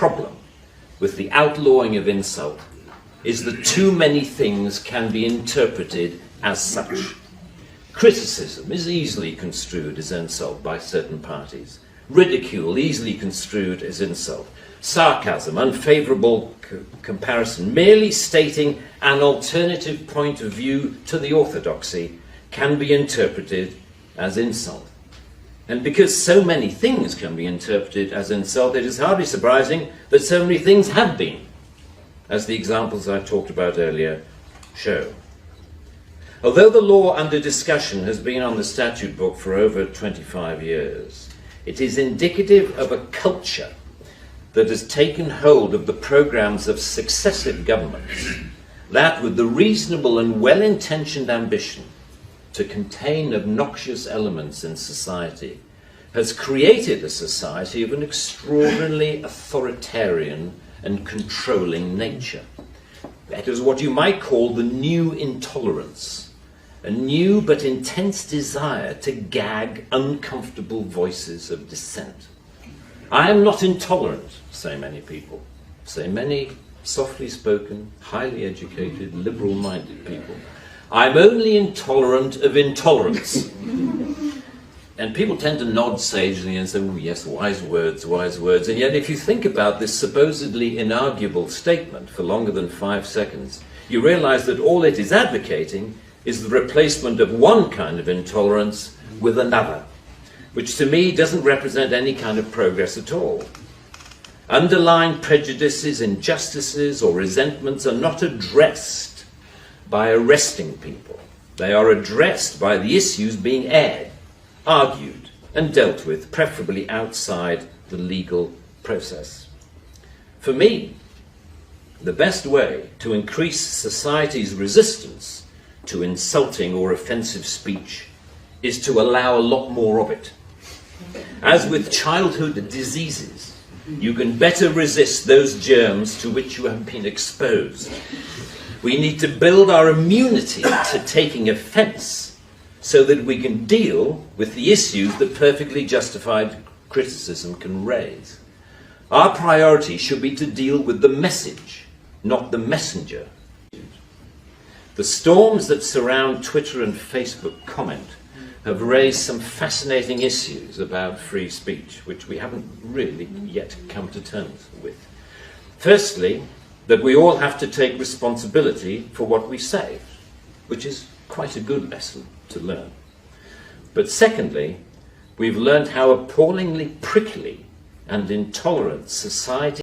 problem with the outlawing of insult is that too many things can be interpreted as such. Criticism is easily construed as insult by certain parties. Ridicule easily construed as insult. Sarcasm, unfavourable comparison, merely stating an alternative point of view to the orthodoxy can be interpreted as insult. And because so many things can be interpreted as insult, it is hardly surprising that so many things have been, as the examples I talked about earlier show. Although the law under discussion has been on the statute book for over 25 years, it is indicative of a culture that has taken hold of the programs of successive governments, that with the reasonable and well-intentioned ambition to contain obnoxious elements in society, has created a society of an extraordinarily authoritarian and controlling nature. That is what you might call the new intolerance, a new but intense desire to gag uncomfortable voices of dissent. I am not intolerant, say many people, say many softly spoken, highly educated, liberal-minded people. I'm only intolerant of intolerance. And people tend to nod sagely and say, oh yes, wise words, wise words. And yet if you think about this supposedly inarguable statement for longer than 5 seconds, you realize that all it is advocating is the replacement of one kind of intolerance with another, which to me doesn't represent any kind of progress at all. Underlying prejudices, injustices, or resentments are not addressed by arresting people. They are addressed by the issues being aired, argued, and dealt with, preferably outside the legal process. For me, the best way to increase society's resistance to insulting or offensive speech is to allow a lot more of it. As with childhood diseases, you can better resist those germs to which you have been exposed. We need to build our immunity to taking offence so that we can deal with the issues that perfectly justified criticism can raise. Our priority should be to deal with the message, not the messenger. The storms that surround Twitter and Facebook comment have raised some fascinating issues about free speech, which we haven't really yet come to terms with. Firstly, that we all have to take responsibility for what we say, which is quite a good lesson to learn. But secondly, we've learned how appallingly prickly and intolerant society